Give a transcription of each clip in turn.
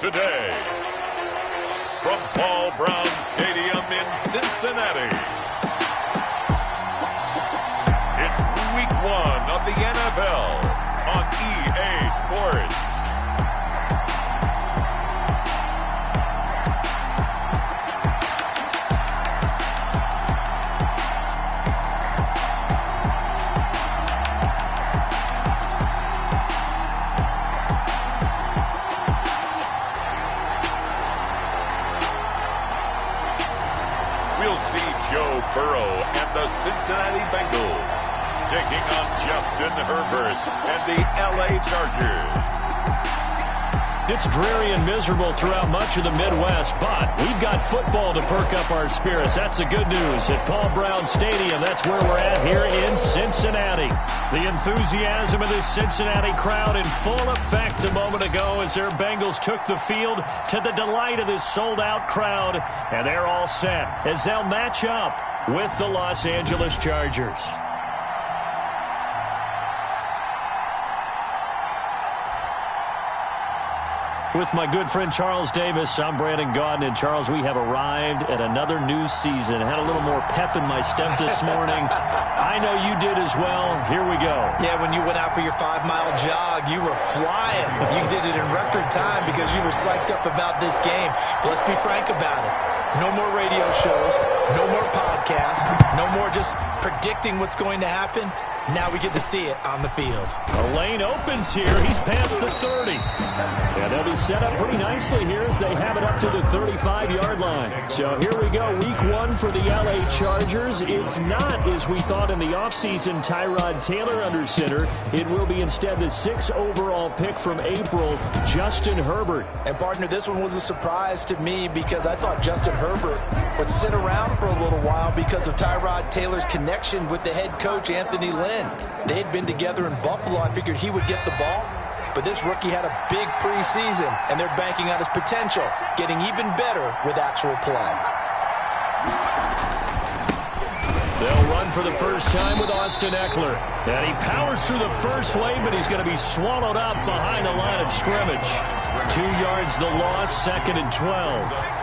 today. From Paul Brown Stadium in Cincinnati, it's Week 1 of the NFL on EA Sports. We'll see Joe Burrow and the Cincinnati Bengals taking on Justin Herbert and the LA Chargers. It's dreary and miserable throughout much of the Midwest, but we've got football to perk up our spirits. That's the good news. At Paul Brown Stadium, that's where we're at here in Cincinnati. The enthusiasm of this Cincinnati crowd in full effect a moment ago as their Bengals took the field to the delight of this sold-out crowd. And they're all set as they'll match up with the Los Angeles Chargers. With my good friend Charles Davis, I'm Brandon Gaudin. And Charles, we have arrived at another new season. I had a little more pep in my step this morning. I know you did as well. Here we go. Yeah, when you went out for your 5-mile jog, you were flying. You did it in record time because you were psyched up about this game. But let's be frank about it. No more radio shows, no more podcasts, no more just predicting what's going to happen. Now we get to see it on the field. The lane opens here. He's past the 30. Yeah, they'll be set up pretty nicely here as they have it up to the 35-yard line. So here we go, Week 1 for the LA Chargers. It's not, as we thought in the offseason, Tyrod Taylor under center. It will be instead the 6th overall pick from April, Justin Herbert. And, partner, this one was a surprise to me because I thought Justin Herbert would sit around for a little while because of Tyrod Taylor's connection with the head coach, Anthony Lynn. They had been together in Buffalo. I figured he would get the ball. But this rookie had a big preseason, and they're banking on his potential, getting even better with actual play. They'll run for the first time with Austin Eckler. And he powers through the first wave, but he's going to be swallowed up behind the line of scrimmage. 2 yards the loss, 2nd and 12.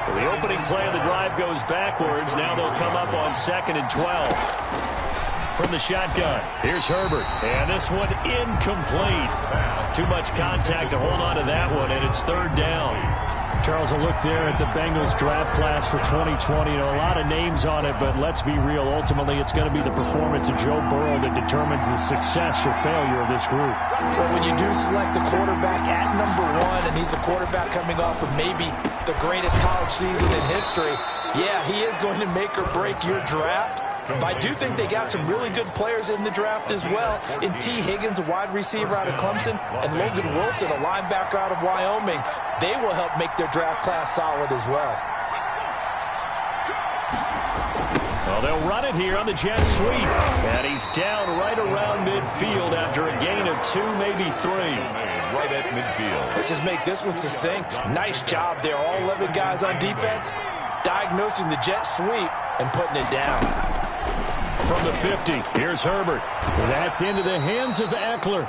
So the opening play of the drive goes backwards. Now they'll come up on 2nd and 12. From the shotgun, here's Herbert, and this one incomplete. Too much contact to hold on to that one, and it's 3rd down. Charles, a look there at the Bengals draft class for 2020. You know, a lot of names on it, but let's be real. Ultimately, it's going to be the performance of Joe Burrow that determines the success or failure of this group. Well, when you do select a quarterback at number 1, and he's a quarterback coming off of maybe the greatest college season in history, yeah, he is going to make or break your draft. But I do think they got some really good players in the draft as well. In T. Higgins, a wide receiver out of Clemson, and Logan Wilson, a linebacker out of Wyoming. They will help make their draft class solid as well. Well, they'll run it here on the jet sweep. And he's down right around midfield after a gain of 2, maybe 3. Right at midfield. Let's just make this one succinct. Nice job there. All 11 guys on defense diagnosing the jet sweep and putting it down. From the 50, here's Herbert. That's into the hands of Eckler.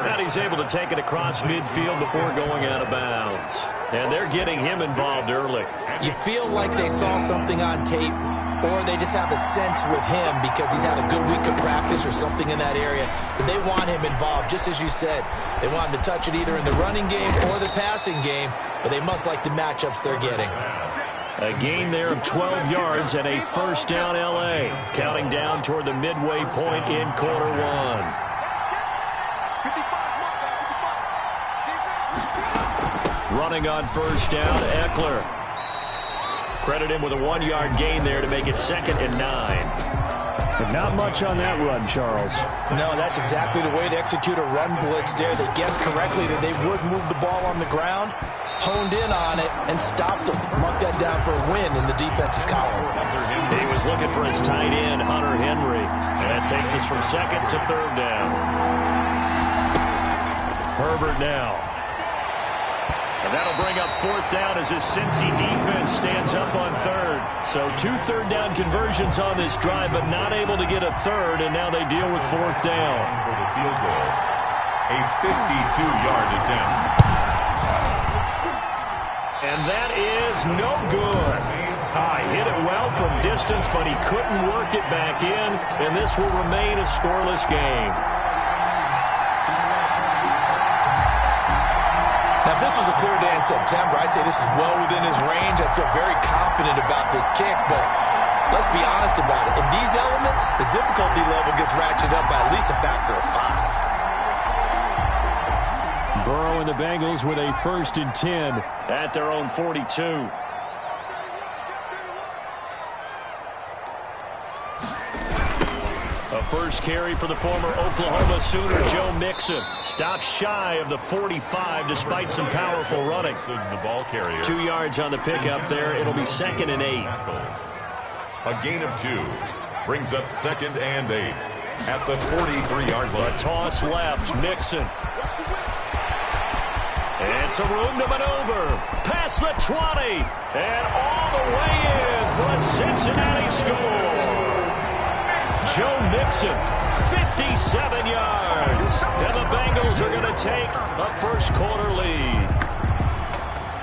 And he's able to take it across midfield before going out of bounds. And they're getting him involved early. You feel like they saw something on tape, or they just have a sense with him because he's had a good week of practice or something in that area. But they want him involved, just as you said. They want him to touch it either in the running game or the passing game, but they must like the matchups they're getting. A gain there of 12 yards and a 1st down L.A. Counting down toward the midway point in quarter 1. Running on 1st down, Eckler. Credit him with a 1-yard gain there to make it 2nd and 9. But not much on that run, Charles. No, that's exactly the way to execute a run blitz there. They guessed correctly that they would move the ball on the ground, honed in on it, and stopped them. Mark that down for a win in the defense's column. He was looking for his tight end, Hunter Henry. And that takes us from 2nd to 3rd down. Herbert now. And that'll bring up 4th down as his Cincy defense stands up on 3rd. So 2 third-down conversions on this drive, but not able to get a 3rd, and now they deal with 4th down. For the field goal, a 52-yard attempt. And that is no good. He hit it well from distance, but he couldn't work it back in, and this will remain a scoreless game. Now, if this was a clear day in September, I'd say this is well within his range. I feel very confident about this kick, but let's be honest about it. In these elements, the difficulty level gets ratcheted up by at least a factor of 5. Burrow and the Bengals with a 1st and 10 at their own 42. A first carry for the former Oklahoma Sooner, Joe Mixon. Stops shy of the 45 despite some powerful running. The ball carrier. 2 yards on the pickup there. It'll be 2nd and 8. A gain of 2 brings up 2nd and 8 at the 43-yard line. A toss left, Mixon. It's a room to maneuver. Past the 20. And all the way in for a Cincinnati score. Joe Mixon, 57 yards. And the Bengals are going to take a first-quarter lead.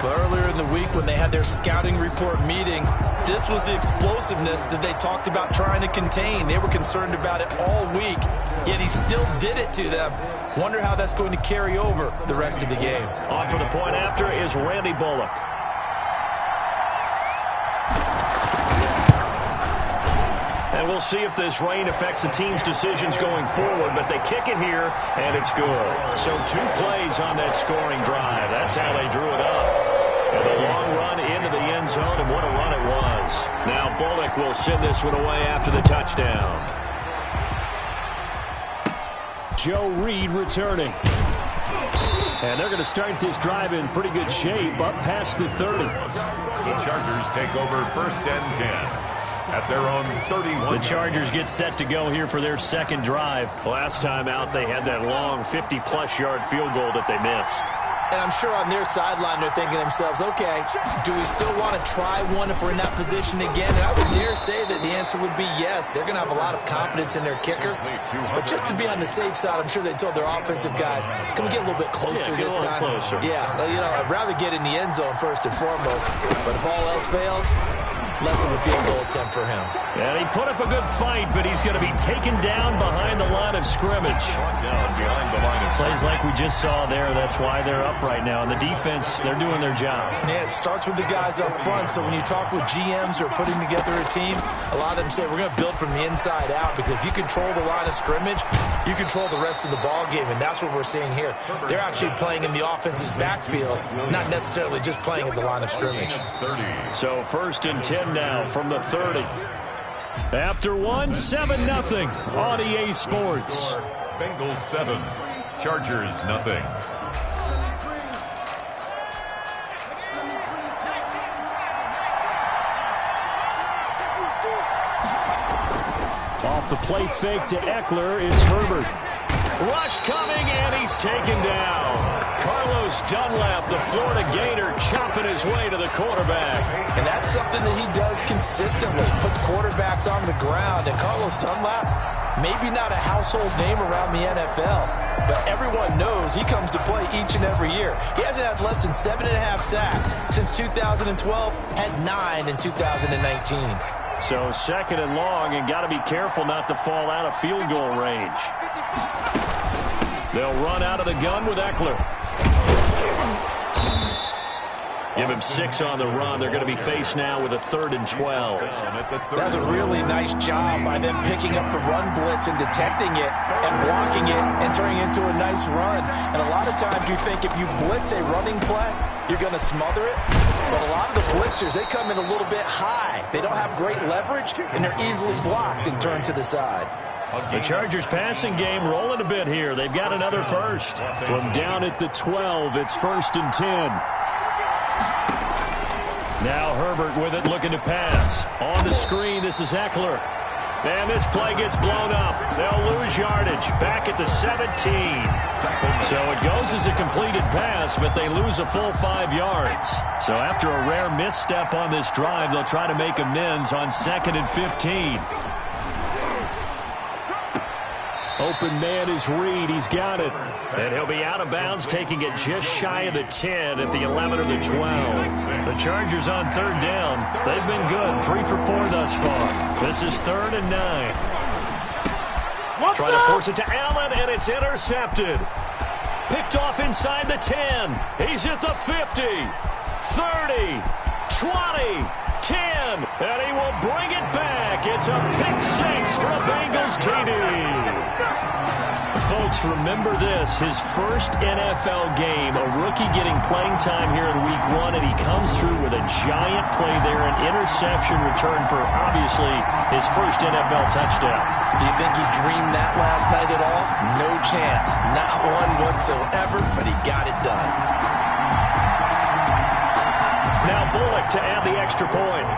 But earlier in the week when they had their scouting report meeting, this was the explosiveness that they talked about trying to contain. They were concerned about it all week, yet he still did it to them. Wonder how that's going to carry over the rest of the game. On for the point after is Randy Bullock. And we'll see if this rain affects the team's decisions going forward, but they kick it here, and it's good. So 2 plays on that scoring drive. That's how they drew it up. And a long run into the end zone, and what a run it was. Now Bullock will send this one away after the touchdown. Joe Reed returning. And they're going to start this drive in pretty good shape up past the 30. The Chargers take over 1st and 10 at their own 31. The Chargers get set to go here for their 2nd drive. Last time out, they had that long 50-plus yard field goal that they missed. And I'm sure on their sideline they're thinking to themselves, okay, do we still want to try one if we're in that position again? And I would dare say that the answer would be yes. They're going to have a lot of confidence in their kicker. But just to be on the safe side, I'm sure they told their offensive guys, can we get a little bit closer this time? Closer. Yeah, you know, I'd rather get in the end zone first and foremost. But if all else fails, less of a field goal attempt for him. And he put up a good fight, but he's going to be taken down behind the line of scrimmage. Down behind the line of Plays like we just saw there. That's why they're up right now. And the defense, they're doing their job. Yeah, it starts with the guys up front. So when you talk with GMs who are putting together a team, a lot of them say we're going to build from the inside out, because if you control the line of scrimmage, you control the rest of the ball game, and that's what we're seeing here. They're actually playing in the offense's backfield, not necessarily just playing at the line of scrimmage. 30. So 1st and 10 now from the 30. After 7-0 on EA Sports. Bengals 7, Chargers nothing. Off the play fake to Eckler, it's Herbert. Rush coming, and he's taken down. Carlos Dunlap, the Florida Gator, chopping his way to the quarterback. And that's something that he does consistently, puts quarterbacks on the ground. And Carlos Dunlap, maybe not a household name around the NFL, but everyone knows he comes to play each and every year. He hasn't had less than 7.5 sacks since 2012, had 9 in 2019. So 2nd and long, and got to be careful not to fall out of field goal range. They'll run out of the gun with Eckler. Give him 6 on the run. They're going to be faced now with a 3rd and 12. That's a really nice job by them picking up the run blitz and detecting it and blocking it and turning it into a nice run. And a lot of times you think if you blitz a running play, you're going to smother it. But a lot of the blitzers, they come in a little bit high. They don't have great leverage, and they're easily blocked and turned to the side. The Chargers passing game rolling a bit here. They've got another first. From down at the 12, it's 1st and 10. Now Herbert with it, looking to pass. On the screen, this is Eckler. And this play gets blown up. They'll lose yardage. Back at the 17. So it goes as a completed pass, but they lose a full 5 yards. So after a rare misstep on this drive, they'll try to make amends on 2nd and 15. Open man is Reed. He's got it. And he'll be out of bounds, taking it just shy of the 10 at the 11 or the 12. The Chargers on third down. They've been good. 3 for 4 thus far. This is 3rd and 9. Trying to force it to Allen, and it's intercepted. Picked off inside the 10. He's at the 50, 30, 20, 10, and he will bring it back. It's a pick 6 for a Bengals TD. Folks, remember this, his first NFL game, a rookie getting playing time here in week 1, and he comes through with a giant play there, an interception return for, obviously, his first NFL touchdown. Do you think he dreamed that last night at all? No chance. Not one whatsoever, but he got it done. Now Bullock to add the extra point.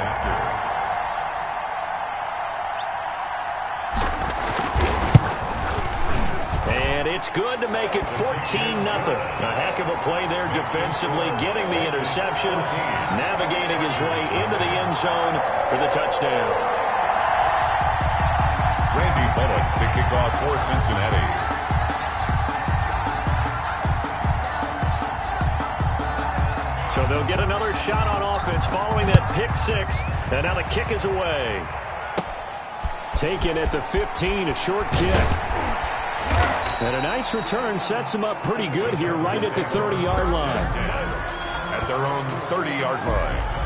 And it's good to make it 14-0. A heck of a play there defensively, getting the interception, navigating his way into the end zone for the touchdown. Randy Bullock to kick off for Cincinnati. So they'll get another shot on offense following that pick 6. And now the kick is away. Taken at the 15, a short kick. And a nice return sets him up pretty good here right at the 30-yard line. At their own 30-yard line.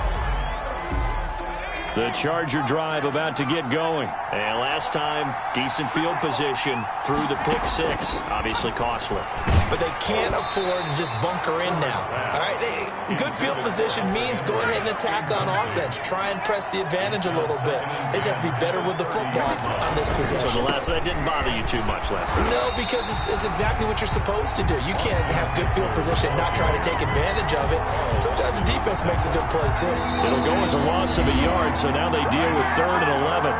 The Charger drive about to get going. And last time, decent field position through the pick 6. Obviously costly. But they can't afford to just bunker in now. All right, good field position means go ahead and attack on offense. Try and press the advantage a little bit. They just have to be better with the football on this possession. So that didn't bother you too much last time? No, because it's exactly what you're supposed to do. You can't have good field position and not try to take advantage of it. Sometimes the defense makes a good play, too. It'll go as a loss of a yard, so now they deal with 3rd and 11.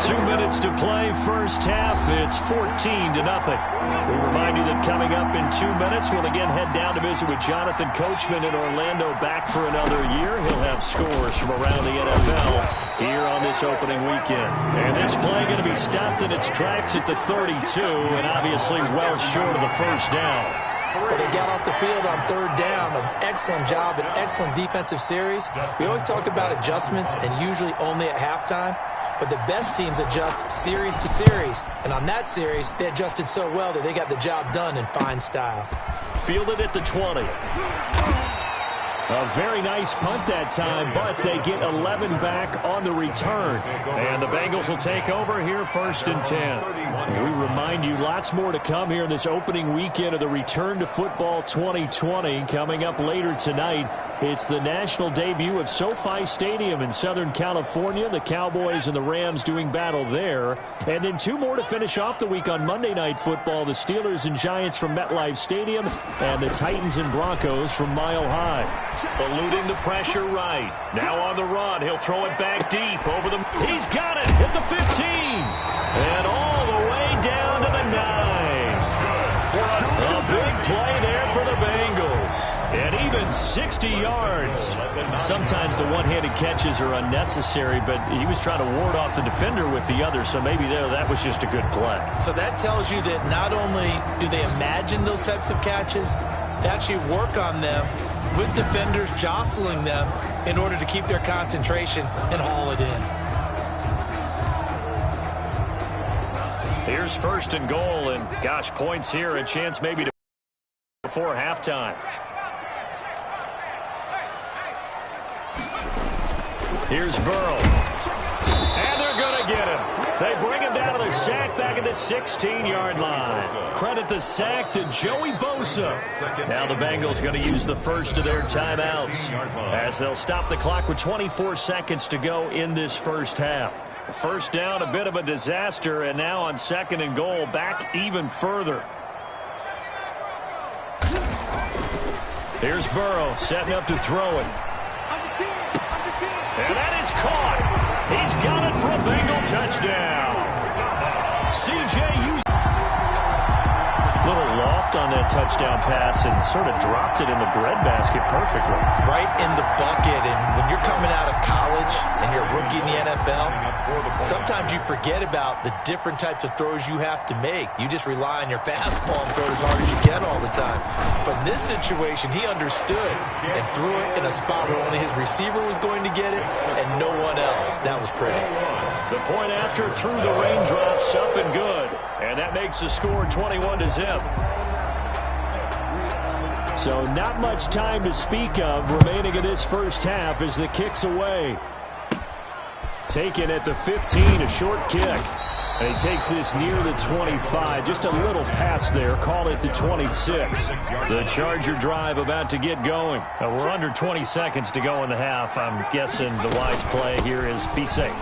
2 minutes to play, first half. It's 14-0. We remind you that coming up in 2 minutes, we'll again head down to visit with Jonathan Coachman in Orlando, back for another year. He'll have scores from around the NFL here on this opening weekend. And this play going to be stopped in its tracks at the 32, and obviously well short of the first down. Well, they got off the field on 3rd down. An excellent job, an excellent defensive series. We always talk about adjustments, and usually only at halftime. But the best teams adjust series to series. And on that series, they adjusted so well that they got the job done in fine style. Fielded at the 20. A very nice punt that time, but they get 11 back on the return. And the Bengals will take over here 1st and 10. We remind you, lots more to come here in this opening weekend of the Return to Football 2020. Coming up later tonight, it's the national debut of SoFi Stadium in Southern California. The Cowboys and the Rams doing battle there. And then 2 more to finish off the week on Monday Night Football. The Steelers and Giants from MetLife Stadium and the Titans and Broncos from Mile High. Eluding the pressure right. Now on the run. He'll throw it back deep over the... He's got it at the 15. And all the way down to the 9. A big play there for the Bengals. And even 60 yards. Sometimes the one-handed catches are unnecessary, but he was trying to ward off the defender with the other, so maybe that was just a good play. So that tells you that not only do they imagine those types of catches, they actually work on them with defenders jostling them in order to keep their concentration and haul it in. Here's 1st and goal, and gosh, points here, a chance maybe to before halftime. Here's Burrow. And they're going to get him. They bring him down to the sack back at the 16-yard line. Credit the sack to Joey Bosa. Now the Bengals going to use the first of their timeouts as they'll stop the clock with 24 seconds to go in this first half. First down, a bit of a disaster, and now on 2nd and goal, back even further. Here's Burrow setting up to throw it. And that is caught. He's got it for a Bengal touchdown. C.J. Little loft left on that touchdown pass and sort of dropped it in the breadbasket perfectly. Right in the bucket. And when you're coming out of college and you're a rookie in the NFL, sometimes you forget about the different types of throws you have to make. You just rely on your fastball and throw it as hard as you can all the time. But in this situation, he understood and threw it in a spot where only his receiver was going to get it and no one else. That was pretty. The point after through the raindrops, up and good. And that makes the score 21-0. So not much time to speak of remaining in this first half as the kick's away. Taken at the 15, a short kick. And he takes this near the 25. Just a little pass there. Call it the 26. The Charger drive about to get going. We're under 20 seconds to go in the half. I'm guessing the wise play here is be safe.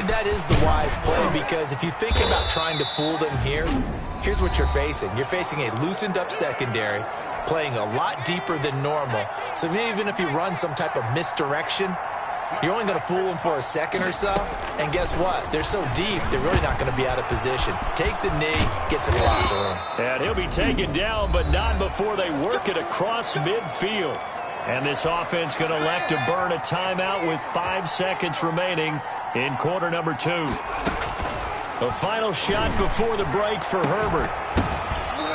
That is the wise play, because if you think about trying to fool them here, here's what you're facing. You're facing a loosened up secondary, playing a lot deeper than normal. So even if you run some type of misdirection, you're only going to fool them for a second or so. And guess what? They're so deep, they're really not going to be out of position. Take the knee, get to the locker room. And he'll be taken down, but not before they work it across midfield. And this offense going to elect to burn a timeout with 5 seconds remaining in quarter number 2. A final shot before the break for Herbert.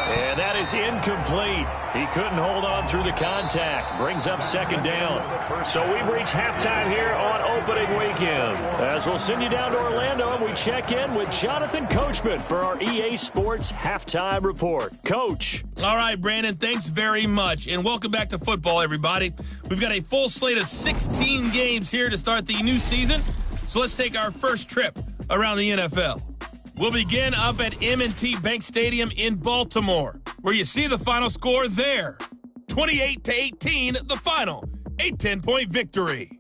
And that is incomplete. He couldn't hold on through the contact. Brings up second down. So we've reached halftime here on opening weekend. As we'll send you down to Orlando, and we check in with Jonathan Coachman for our EA Sports Halftime Report. Coach. All right, Brandon, thanks very much. And welcome back to football, everybody. We've got a full slate of 16 games here to start the new season. So let's take our first trip around the NFL. We'll begin up at M&T Bank Stadium in Baltimore, where you see the final score there. 28-18, the final, a 10-point victory.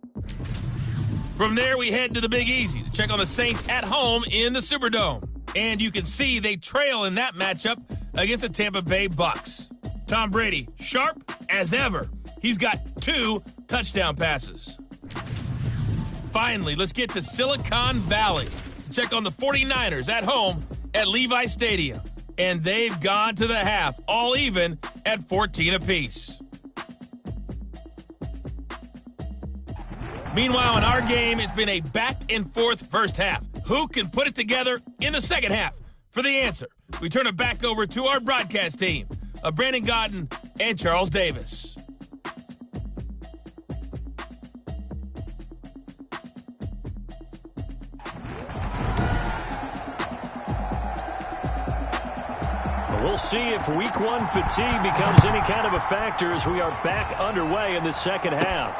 From there, we head to the Big Easy to check on the Saints at home in the Superdome. And you can see they trail in that matchup against the Tampa Bay Bucks. Tom Brady, sharp as ever. He's got 2 touchdown passes. Finally, let's get to Silicon Valley to check on the 49ers at home at Levi Stadium. And they've gone to the half, all even at 14 apiece. Meanwhile, in our game, it's been a back-and-forth first half. Who can put it together in the second half? For the answer, we turn it back over to our broadcast team of Brandon Godden and Charles Davis. We'll see if week 1 fatigue becomes any kind of a factor as we are back underway in the second half.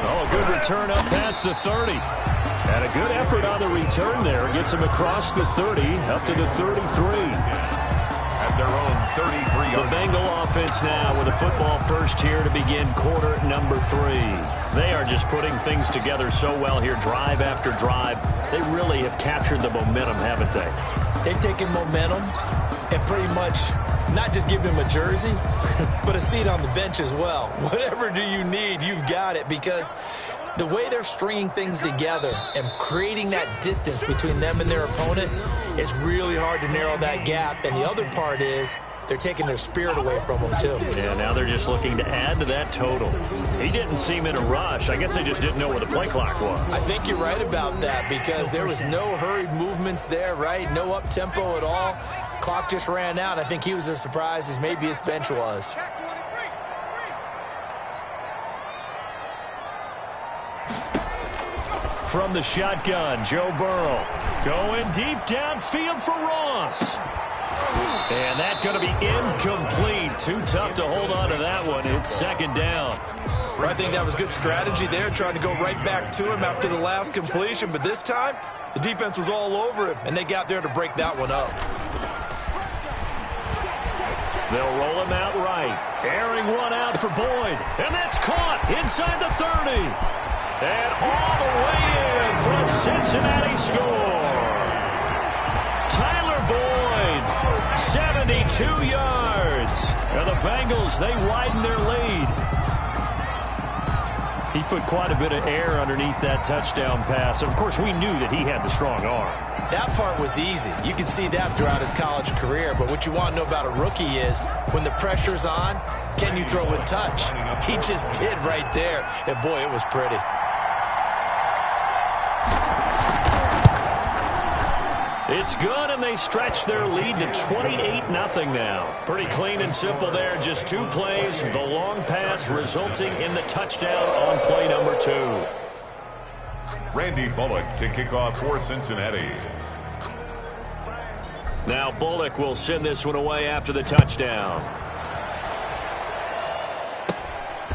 Oh, a good return up past the 30. And a good effort on the return there. Gets him across the 30, up to the 33. At their own 33-yard. The Bengal offense now with a football first here to begin quarter number 3. They are just putting things together so well here, drive after drive. They really have captured the momentum, haven't they? They've taken momentum and pretty much not just give him a jersey, but a seat on the bench as well. Whatever do you need, you've got it, because the way they're stringing things together and creating that distance between them and their opponent is really hard to narrow that gap. And the other part is they're taking their spirit away from them, too. Yeah, now they're just looking to add to that total. He didn't seem in a rush. I guess they just didn't know where the play clock was. I think you're right about that, because there was no hurried movements there, right? No up-tempo at all. Clock just ran out. I think he was as surprised as maybe his bench was. From the shotgun, Joe Burrow going deep downfield for Ross. And that's going to be incomplete. Too tough to hold on to that one. It's second down. I think that was good strategy there, trying to go right back to him after the last completion. But this time, the defense was all over him, and they got there to break that one up. They'll roll him out right. Airing one out for Boyd. And that's caught inside the 30. And all the way in for a Cincinnati score. Tyler Boyd, 72 yards. And the Bengals, they widen their lead. He put quite a bit of air underneath that touchdown pass. Of course, we knew that he had the strong arm. That part was easy. You can see that throughout his college career. But what you want to know about a rookie is when the pressure's on, can you throw with touch? He just did right there. And, boy, it was pretty. It's good, and they stretch their lead to 28-0 now. Pretty clean and simple there. Just 2 plays. The long pass resulting in the touchdown on play number 2. Randy Bullock to kick off for Cincinnati. Now Bullock will send this one away after the touchdown.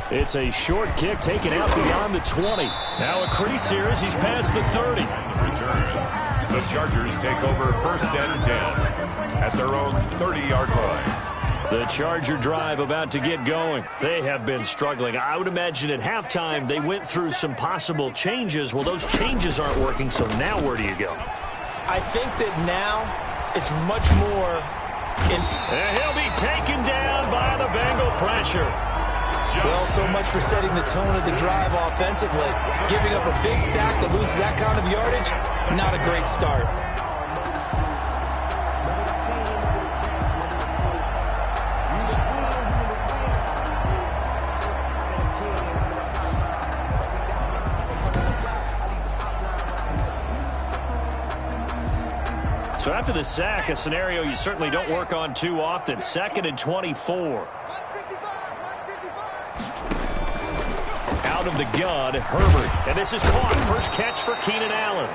It's a short kick taken out beyond the 20. Now a crease here as he's past the 30. Return. The Chargers take over 1st and 10 at their own 30-yard line. The Charger drive about to get going. They have been struggling. I would imagine at halftime they went through some possible changes. Well, those changes aren't working, so now where do you go? I think that now it's much more And he'll be taken down by the Bengal pressure. Well, so much for setting the tone of the drive offensively. Giving up a big sack that loses that kind of yardage, not a great start. So after the sack, a scenario you certainly don't work on too often. 2nd and 24. Out of the gun, Herbert. And this is caught. First catch for Keenan Allen.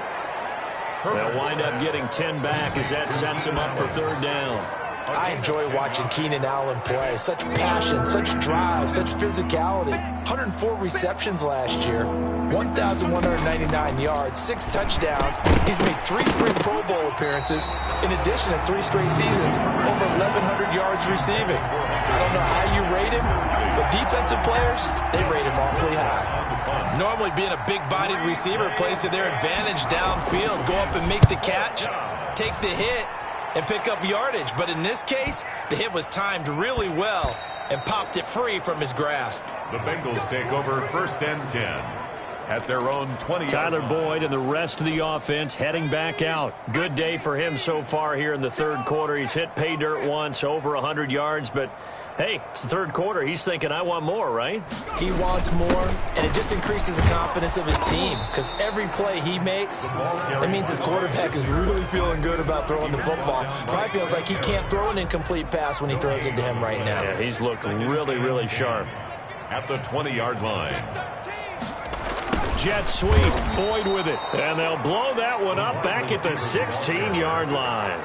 They'll wind up getting 10 back as that sets him up for 3rd down. I enjoy watching Keenan Allen play. Such passion, such drive, such physicality. 104 receptions last year, 1,199 yards, 6 touchdowns. He's made 3 straight Pro Bowl appearances. In addition to 3 straight seasons, over 1,100 yards receiving. I don't know how you rate him, but defensive players, they rate him awfully high. Normally being a big-bodied receiver plays to their advantage downfield. Go up and make the catch, take the hit, and pick up yardage. But in this case, the hit was timed really well and popped it free from his grasp. The Bengals take over 1st and 10 at their own 20. Tyler Boyd and the rest of the offense heading back out. Good day for him so far here in the 3rd quarter. He's hit pay dirt once, over 100 yards, but hey, it's the 3rd quarter. He's thinking, I want more, right? He wants more, and it just increases the confidence of his team because every play he makes, that means his quarterback is really feeling good about throwing the football. Probably feels like he can't throw an incomplete pass when he throws it to him right now. Yeah, he's looked really, really sharp. At the 20-yard line. Jet sweep, Boyd with it. And they'll blow that one up back at the 16-yard line.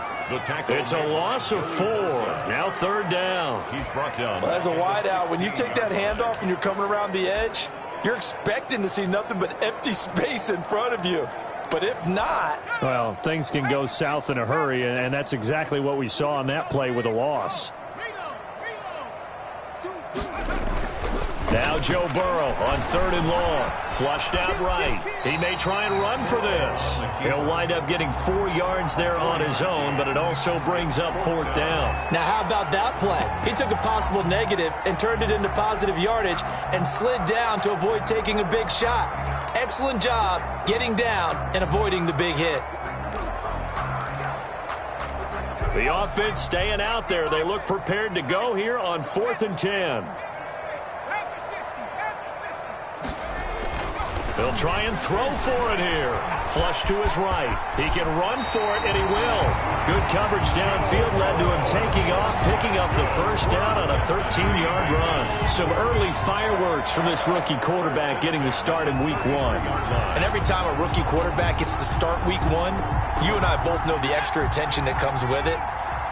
It's a loss of 4. Now 3rd down. He's brought down. Well, as a wideout, when you take that handoff and you're coming around the edge, you're expecting to see nothing but empty space in front of you. But if not... Well, things can go south in a hurry, and that's exactly what we saw on that play with a loss. Now Joe Burrow on 3rd and long. Flushed out right. He may try and run for this. He'll wind up getting 4 yards there on his own, but it also brings up 4th down. Now how about that play? He took a possible negative and turned it into positive yardage and slid down to avoid taking a big shot. Excellent job getting down and avoiding the big hit. The offense staying out there. They look prepared to go here on 4th and 10. He'll try and throw for it here. Flush to his right. He can run for it, and he will. Good coverage downfield led to him taking off, picking up the 1st down on a 13-yard run. Some early fireworks from this rookie quarterback getting the start in Week 1. And every time a rookie quarterback gets to start Week 1, you and I both know the extra attention that comes with it.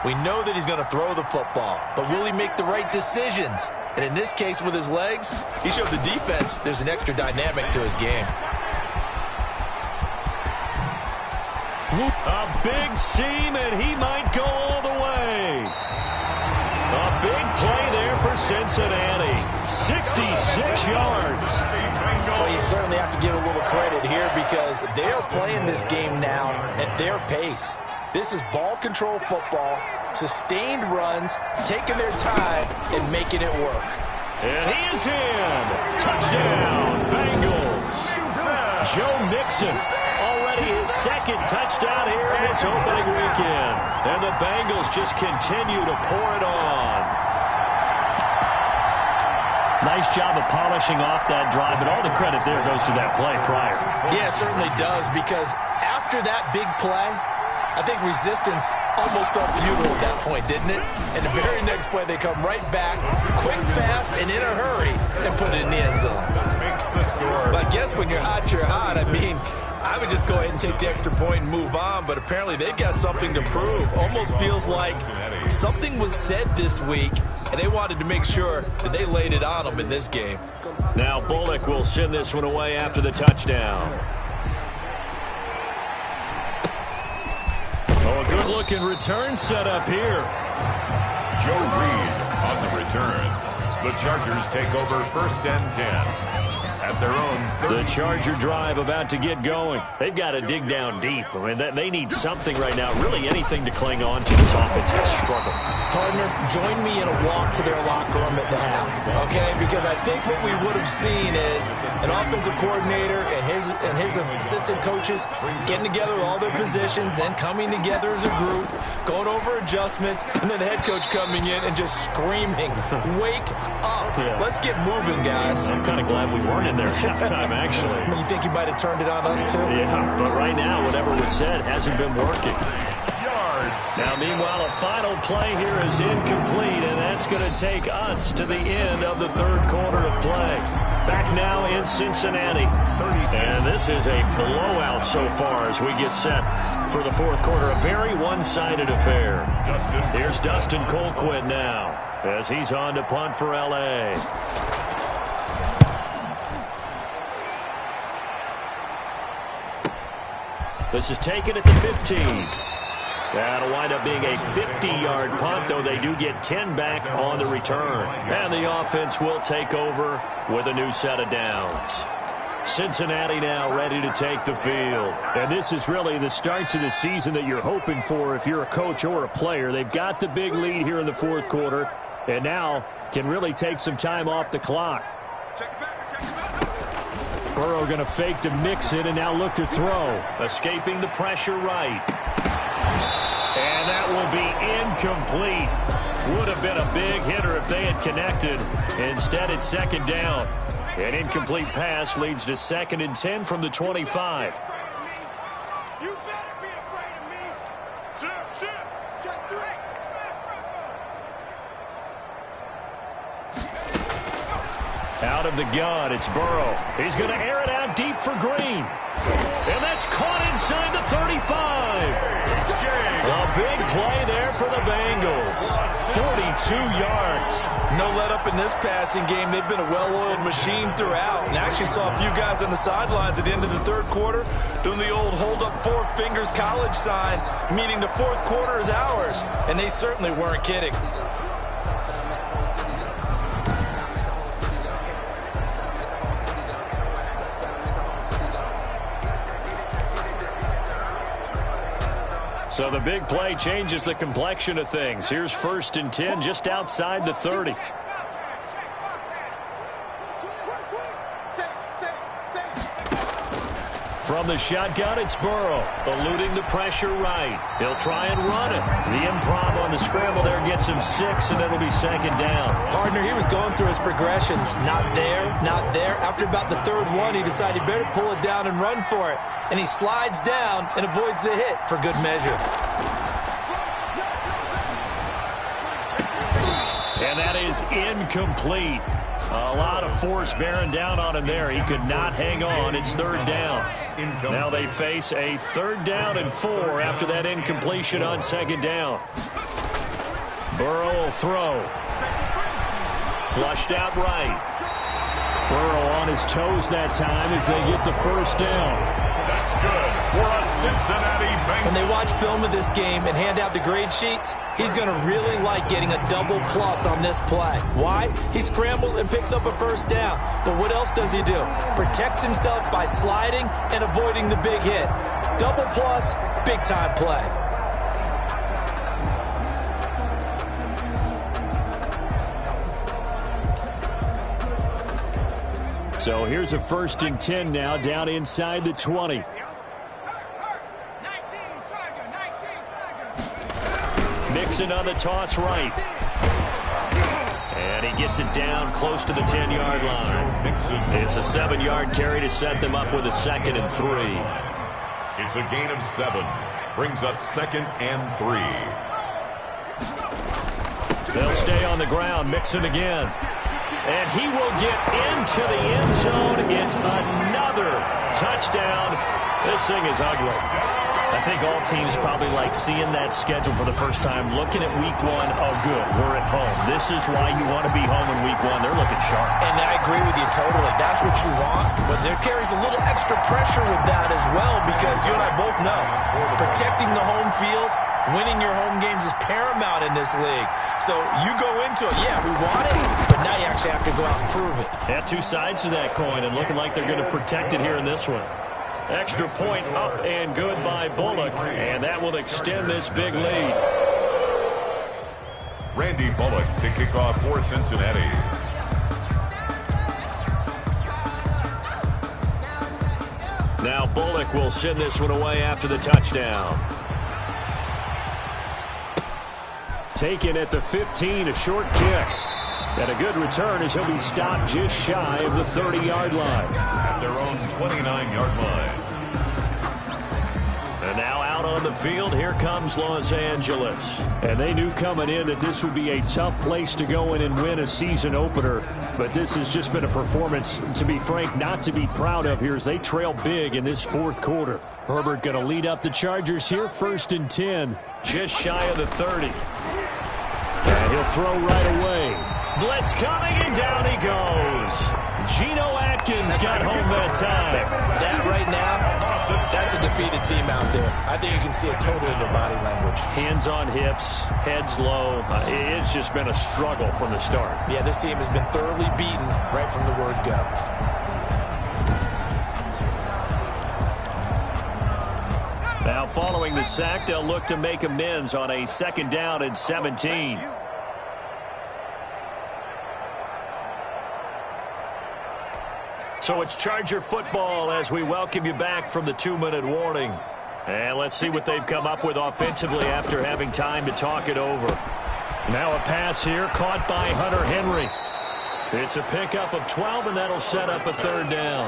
We know that he's going to throw the football, but will he make the right decisions? And in this case, with his legs, he showed the defense there's an extra dynamic to his game. A big seam, and he might go all the way. A big play there for Cincinnati. 66 yards. Well, you certainly have to give a little credit here because they're playing this game now at their pace. This is ball control football, sustained runs, taking their time and making it work. And he is in. Touchdown. Bengals. Joe Mixon, already his second touchdown here in this opening weekend. And the Bengals just continue to pour it on. Nice job of polishing off that drive, but all the credit there goes to that play prior. Yeah, it certainly does, because after that big play, I think resistance almost felt futile at that point, didn't it? And the very next play, they come right back, quick, fast, and in a hurry, and put it in the end zone. But I guess when you're hot, you're hot. I mean, I would just go ahead and take the extra point and move on, but apparently they've got something to prove. Almost feels like something was said this week, and they wanted to make sure that they laid it on them in this game. Now Bullock will send this one away after the touchdown. Oh, a good-looking return set up here. Joe Reed on the return. The Chargers take over 1st and 10. At their own 30. The Charger drive about to get going. They've got to dig down deep. I mean, they need something right now, really anything to cling on to. This offense has struggled. Partner, join me in a walk to their locker room at the half, okay? Because I think what we would have seen is an offensive coordinator and his assistant coaches getting together with all their positions, then coming together as a group, going over adjustments, and then the head coach coming in and just screaming, "Wake up. Yeah. Let's get moving, guys." I'm kind of glad we weren't in there at halftime, actually. You think you might have turned it on us, too? Yeah, but right now, whatever was said hasn't been working. Now, meanwhile, a final play here is incomplete, and that's going to take us to the end of the third quarter of play. Back now in Cincinnati. And this is a blowout so far as we get set for the fourth quarter. A very one-sided affair. Here's Dustin Colquitt now as he's on to punt for L.A. This is taken at the 15. That'll wind up being a 50-yard punt, though they do get 10 back on the return. And the offense will take over with a new set of downs. Cincinnati now ready to take the field. And this is really the start to the season that you're hoping for if you're a coach or a player. They've got the big lead here in the fourth quarter, and now can really take some time off the clock. Burrow going to fake to mix it and now look to throw. Escaping the pressure right. And that will be incomplete. Would have been a big hitter if they had connected. Instead, it's second down. An incomplete pass leads to 2nd and 10 from the 25. You better be afraid of me. Shift. Check 3. Out of the gun, it's Burrow. He's going to air it out deep for Green. And that's caught inside the 35. A big play there for the Bengals. 42 yards. No let up in this passing game. They've been a well-oiled machine throughout. And actually saw a few guys on the sidelines at the end of the third quarter doing the old hold up 4 fingers college sign, meaning the fourth quarter is ours. And they certainly weren't kidding. So the big play changes the complexion of things. Here's 1st and 10 just outside the 30. From the shotgun, it's Burrow, eluding the pressure right. He'll try and run it. The improv on the scramble there gets him 6, and it'll be 2nd down. Partner, he was going through his progressions. Not there, not there. After about the 3rd one, he decided he better pull it down and run for it. And he slides down and avoids the hit for good measure. And that is incomplete. A lot of force bearing down on him there. He could not hang on. It's 3rd down. Now they face a 3rd down and 4 after that incompletion on 2nd down. Burrow will throw. Flushed out right. Burrow on his toes that time as they get the 1st down. That's good for a Cincinnati Bengals. When they watch film of this game and hand out the grade sheets, he's going to really like getting a double plus on this play. Why? He scrambles and picks up a 1st down. But what else does he do? Protects himself by sliding and avoiding the big hit. Double plus, big time play. So here's a 1st and 10 now, down inside the 20. Mixon on the toss right. And he gets it down close to the 10-yard line. It's a 7-yard carry to set them up with a 2nd and 3. It's a gain of 7. Brings up 2nd and 3. They'll stay on the ground. Mixon again. And he will get into the end zone. It's another touchdown. This thing is ugly. I think all teams probably like seeing that schedule for the first time, looking at week 1. Oh, good, we're at home. This is why you want to be home in week 1. They're looking sharp. And I agree with you totally. That's what you want. But there carries a little extra pressure with that as well, because you and I both know protecting the home field, winning your home games is paramount in this league. So you go into it, yeah, we want it, but now you actually have to go out and prove it. Yeah, two sides to that coin, and looking like they're going to protect it here in this one. Extra point up and good by Bullock, and that will extend this big lead. Randy Bullock to kick off for Cincinnati. Now Bullock will send this one away after the touchdown. Taken at the 15, a short kick. And a good return as he'll be stopped just shy of the 30-yard line. At their own 29-yard line. And now out on the field, here comes Los Angeles. And they knew coming in that this would be a tough place to go in and win a season opener. But this has just been a performance, to be frank, not to be proud of here as they trail big in this 4th quarter. Herbert going to lead up the Chargers here, 1st and 10, just shy of the 30. And he'll throw right away. Blitz coming, and down he goes. Geno Atkins got home that time. That right now, that's a defeated team out there. I think you can see it totally in their body language. Hands on hips, heads low. It's just been a struggle from the start. Yeah, this team has been thoroughly beaten right from the word go. Now following the sack, they'll look to make amends on a 2nd down and 17. So it's Charger football as we welcome you back from the 2-minute warning. And let's see what they've come up with offensively after having time to talk it over. Now a pass here caught by Hunter Henry. It's a pickup of 12, and that'll set up a 3rd down.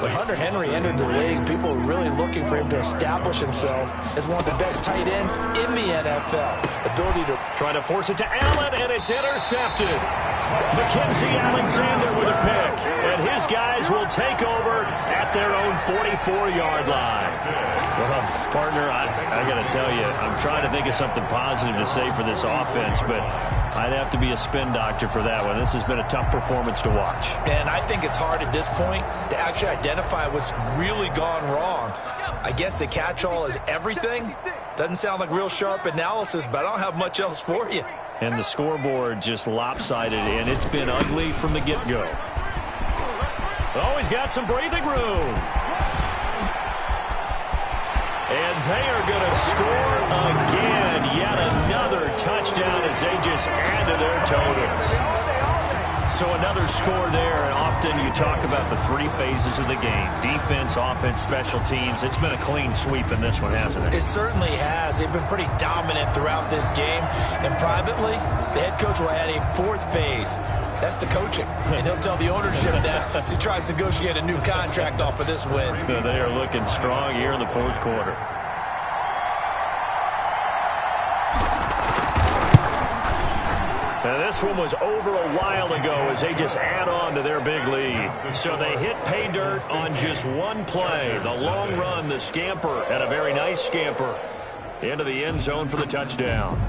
When Hunter Henry entered the league, people were really looking for him to establish himself as one of the best tight ends in the NFL. Ability to try to force it to Allen, and it's intercepted. Mackenzie Alexander with a pick, and his guys will take over at their own 44-yard line. Well, partner, I got to tell you, I'm trying to think of something positive to say for this offense, but I'd have to be a spin doctor for that one. This has been a tough performance to watch. And I think it's hard at this point to actually identify what's really gone wrong. I guess the catch-all is everything. Doesn't sound like real sharp analysis, but I don't have much else for you. And the scoreboard just lopsided, and it's been ugly from the get-go. Oh, he's got some breathing room. And they are going to score again. Yet another touchdown as they just add to their totals. So another score there, and often you talk about the 3 phases of the game. Defense, offense, special teams. It's been a clean sweep in this one, hasn't it? It certainly has. They've been pretty dominant throughout this game. And privately, the head coach will add a 4th phase. That's the coaching. And he'll tell the ownership that as he tries to negotiate a new contract off of this win. They are looking strong here in the 4th quarter. Now this one was over a while ago as they just add on to their big lead. So they hit pay dirt on just one play. The long run, the scamper, and a very nice scamper into the end zone for the touchdown.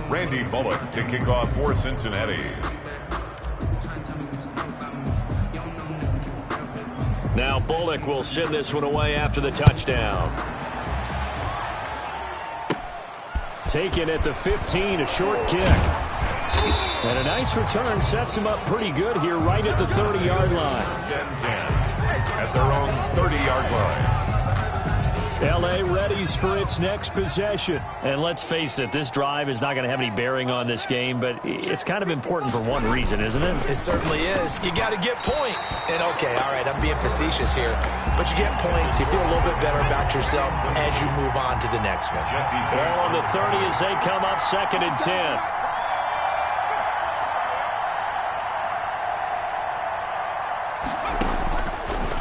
Randy Bullock to kick off for Cincinnati. Now Bullock will send this one away after the touchdown. Taken at the 15, a short kick. And a nice return sets him up pretty good here right at the 30-yard line. At their own 30-yard line. L.A. readies for its next possession. And let's face it, this drive is not going to have any bearing on this game, but it's kind of important for one reason, isn't it? It certainly is. You got to get points. And, okay, all right, I'm being facetious here. But you get points. You feel a little bit better about yourself as you move on to the next one. Ball on the 30 as they come up 2nd and 10.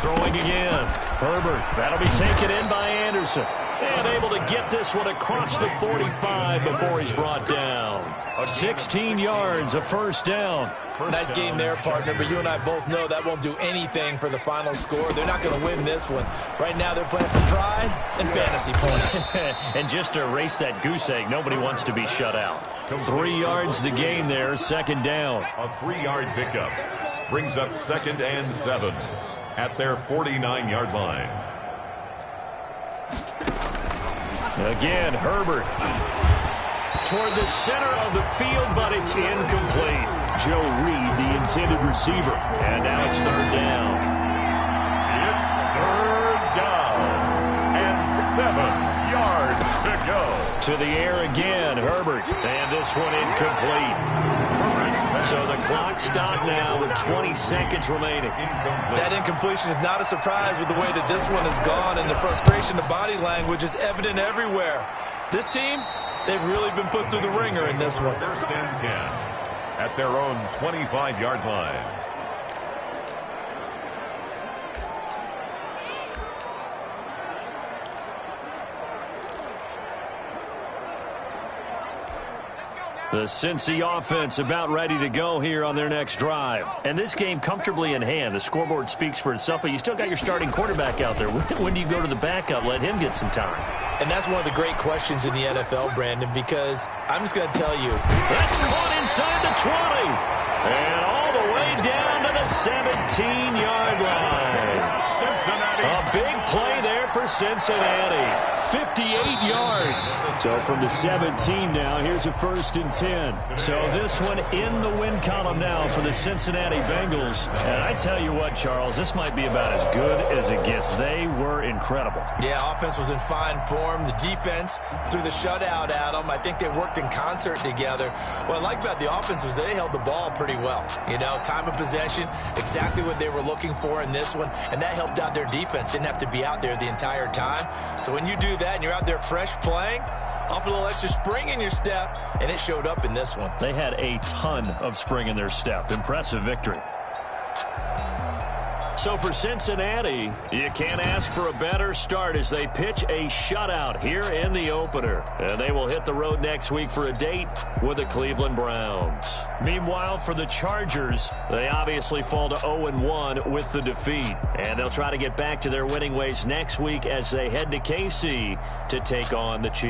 Throwing again. Herbert. That'll be taken in by Anderson. And able to get this one across the 45 before he's brought down. 16 yards, a first down. Nice game there, partner, but you and I both know that won't do anything for the final score. They're not going to win this one. Right now they're playing for pride and fantasy points. And just to erase that goose egg, nobody wants to be shut out. 3 yards the gain there, 2nd down. A 3-yard pickup brings up 2nd and 7 at their 49-yard line. Again, Herbert. Toward the center of the field, but it's incomplete. Joe Reed, the intended receiver. And now it's 3rd down. It's 3rd down and 7 yards to go. To the air again, Herbert. And this one incomplete. So the clock stopped now with 20 seconds remaining. That incompletion is not a surprise with the way that this one has gone, and the frustration, the body language is evident everywhere. This team, they've really been put through the ringer in this one. 1st and 10 at their own 25-yard line. The Cincy offense about ready to go here on their next drive. And this game comfortably in hand. The scoreboard speaks for itself, but you still got your starting quarterback out there. When do you go to the backup? Let him get some time. And that's one of the great questions in the NFL, Brandon, because I'm just going to tell you. That's caught inside the 20. And all the way down to the 17-yard line. A big play there for Cincinnati. 58 yards. So from the 17 now, here's a 1st and 10. So this one in the win column now for the Cincinnati Bengals. And I tell you what, Charles, this might be about as good as it gets. They were incredible. Yeah, offense was in fine form. The defense threw the shutout at them. I think they worked in concert together. What I like about the offense was they held the ball pretty well. You know, time of possession, exactly what they were looking for in this one. And that helped out their defense. Didn't have to be out there the entire time. So when you do that and you're out there fresh playing, off a little extra spring in your step, and it showed up in this one. They had a ton of spring in their step. Impressive victory. So for Cincinnati, you can't ask for a better start as they pitch a shutout here in the opener. And they will hit the road next week for a date with the Cleveland Browns. Meanwhile, for the Chargers, they obviously fall to 0-1 with the defeat. And they'll try to get back to their winning ways next week as they head to KC to take on the Chiefs.